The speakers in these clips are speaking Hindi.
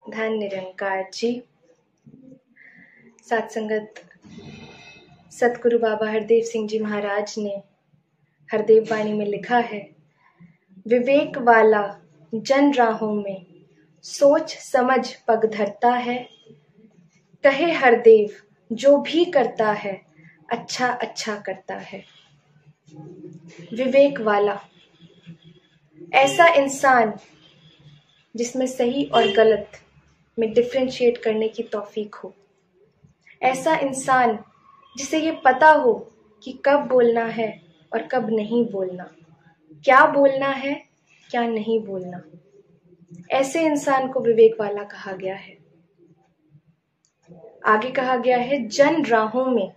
धन निरंकार जी। सत्संगत सतगुरु बाबा हरदेव सिंह जी महाराज ने हरदेव वाणी में लिखा है, विवेक वाला जन राहों में सोच समझ पग धरता है। कहे हरदेव जो भी करता है अच्छा अच्छा करता है। विवेक वाला ऐसा इंसान जिसमें सही और गलत में डिफरेंशिएट करने की तौफीक हो। ऐसा इंसान जिसे ये पता हो कि कब बोलना है और कब नहीं बोलना, क्या बोलना है क्या नहीं बोलना। ऐसे इंसान को विवेक वाला कहा गया है। आगे कहा गया है जन राहों में,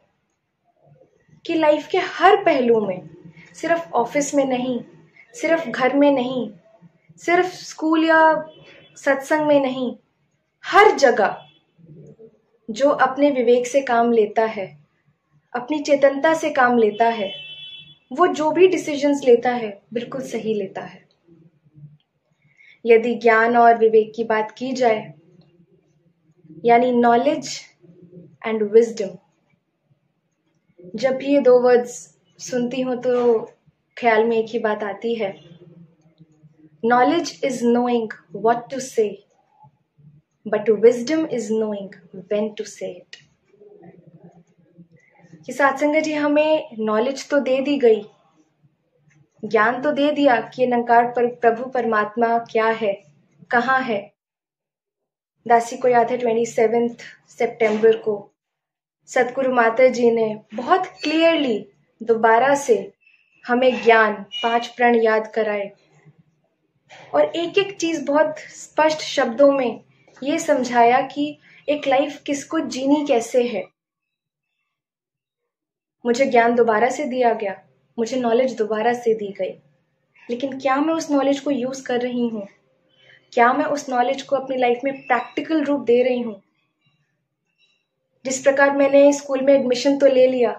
कि लाइफ के हर पहलू में, सिर्फ ऑफिस में नहीं, सिर्फ घर में नहीं, सिर्फ स्कूल या सत्संग में नहीं, हर जगह जो अपने विवेक से काम लेता है, अपनी चेतनता से काम लेता है, वो जो भी डिसीजंस लेता है बिल्कुल सही लेता है। यदि ज्ञान और विवेक की बात की जाए, यानी नॉलेज एंड विजडम, जब भी ये दो वर्ड्स सुनती हूं तो ख्याल में एक ही बात आती है, knowledge is knowing what to say, but wisdom is knowing when to say it. कि सत्संग जी हमें नॉलेज तो दे दी गई, ज्ञान तो दे दिया कि निरंकार पर प्रभु परमात्मा क्या है, कहाँ है। दासी को याद है 27 सितंबर को सतगुरु माता जी ने बहुत क्लियरली दोबारा से हमें ज्ञान 5 प्रण याद कराए और एक एक चीज बहुत स्पष्ट शब्दों में ये समझाया कि एक लाइफ किसको जीनी कैसे है। मुझे ज्ञान दोबारा से दिया गया, मुझे नॉलेज दोबारा से दी गई, लेकिन क्या मैं उस नॉलेज को यूज कर रही हूँ? क्या मैं उस नॉलेज को अपनी लाइफ में प्रैक्टिकल रूप दे रही हूँ? जिस प्रकार मैंने स्कूल में एडमिशन तो ले लिया,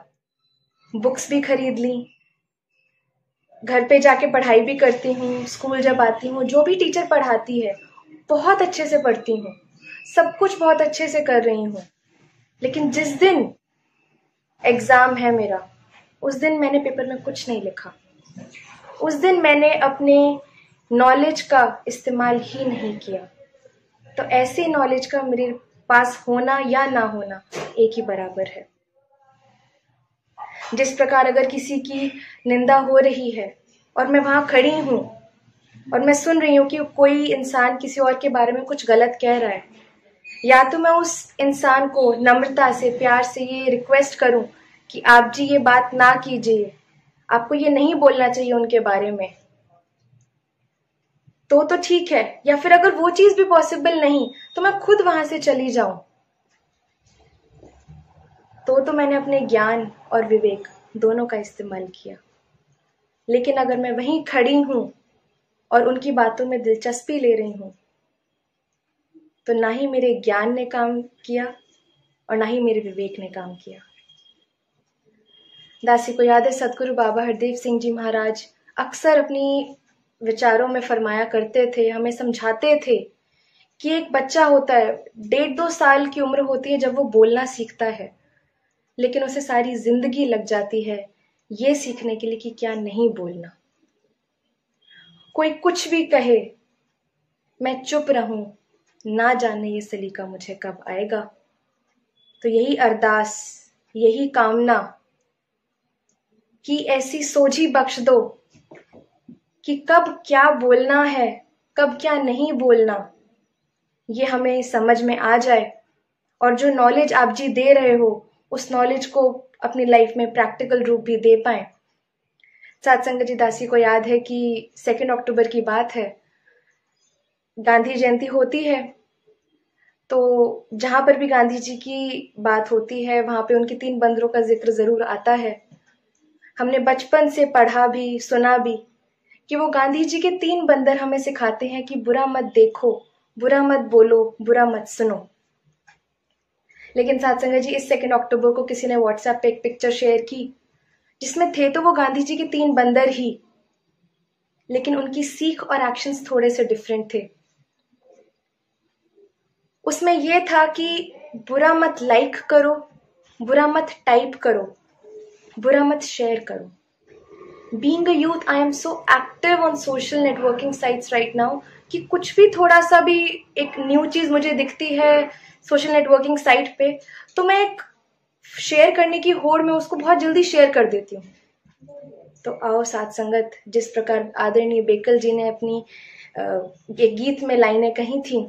बुक्स भी खरीद ली, घर पे जाके पढ़ाई भी करती हूँ, स्कूल जब आती हूँ जो भी टीचर पढ़ाती है बहुत अच्छे से पढ़ती हूँ, सब कुछ बहुत अच्छे से कर रही हूँ, लेकिन जिस दिन एग्जाम है मेरा, उस दिन मैंने पेपर में कुछ नहीं लिखा, उस दिन मैंने अपने नॉलेज का इस्तेमाल ही नहीं किया। तो ऐसे नॉलेज का मेरे पास होना या ना होना एक ही बराबर है। जिस प्रकार अगर किसी की निंदा हो रही है और मैं वहां खड़ी हूं और मैं सुन रही हूं कि कोई इंसान किसी और के बारे में कुछ गलत कह रहा है, या तो मैं उस इंसान को नम्रता से, प्यार से ये रिक्वेस्ट करूं कि आप जी ये बात ना कीजिए, आपको ये नहीं बोलना चाहिए उनके बारे में, तो ठीक है। या फिर अगर वो चीज भी पॉसिबल नहीं तो मैं खुद वहां से चली जाऊं, तो मैंने अपने ज्ञान और विवेक दोनों का इस्तेमाल किया। लेकिन अगर मैं वहीं खड़ी हूं और उनकी बातों में दिलचस्पी ले रही हूं, तो ना ही मेरे ज्ञान ने काम किया और ना ही मेरे विवेक ने काम किया। दासी को याद है सतगुरु बाबा हरदेव सिंह जी महाराज अक्सर अपनी विचारों में फरमाया करते थे, हमें समझाते थे कि एक बच्चा होता है, 1.5-2 साल की उम्र होती है जब वो बोलना सीखता है, लेकिन उसे सारी जिंदगी लग जाती है ये सीखने के लिए कि क्या नहीं बोलना। कोई कुछ भी कहे मैं चुप रहूं, ना जाने ये सलीका मुझे कब आएगा। तो यही अरदास, यही कामना कि ऐसी सोझी बख्श दो कि कब क्या बोलना है, कब क्या नहीं बोलना, ये हमें समझ में आ जाए, और जो नॉलेज आप जी दे रहे हो उस नॉलेज को अपनी लाइफ में प्रैक्टिकल रूप भी दे पाए। सत्संग जी दासी को याद है कि 2 अक्टूबर की बात है, गांधी जयंती होती है, तो जहां पर भी गांधी जी की बात होती है वहां पे उनके 3 बंदरों का जिक्र जरूर आता है। हमने बचपन से पढ़ा भी, सुना भी कि वो गांधी जी के 3 बंदर हमें सिखाते हैं कि बुरा मत देखो, बुरा मत बोलो, बुरा मत सुनो। लेकिन सत्संग जी इस 2 अक्टूबर को किसी ने व्हाट्सएप पे एक पिक्चर शेयर की जिसमें थे तो वो गांधी जी के 3 बंदर ही, लेकिन उनकी सीख और एक्शंस थोड़े से डिफरेंट थे। उसमें ये था कि बुरा मत लाइक करो, बुरा मत टाइप करो, बुरा मत शेयर करो। Being a youth, I am so active on social networking sites right now कि कुछ भी थोड़ा सा भी एक न्यू चीज मुझे दिखती है सोशल नेटवर्किंग साइट पे, तो मैं एक शेयर करने की होड़ में उसको बहुत जल्दी शेयर कर देती हूँ। तो आओ साथ संगत, जिस प्रकार आदरणीय बेकल जी ने अपनी ये गीत में लाइनें कही थी,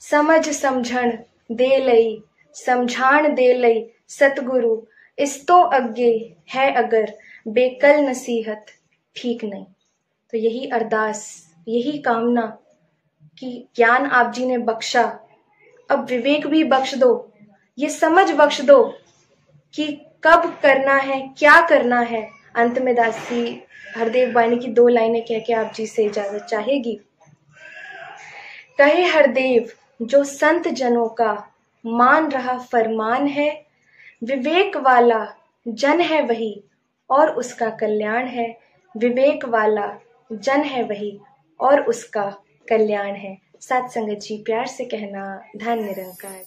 समझ समझण दे लई, समझाण दे लई सतगुरु, इस तो अगे है अगर बेकल नसीहत ठीक नहीं। तो यही अरदास, यही कामना कि ज्ञान आप जी ने बख्शा, अब विवेक भी बख्श दो, ये समझ बख्श दो कि कब करना है, क्या करना है। अंत में दासी हरदेव वाणी की 2 लाइनें कह के आप जी से इजाजत चाहेगी। कहे हरदेव, जो संत जनों का मान रहा फरमान है, विवेक वाला जन है वही और उसका कल्याण है। विवेक वाला जन है वही और उसका कल्याण है। साथ संगत जी प्यार से कहना, धन निरंकार।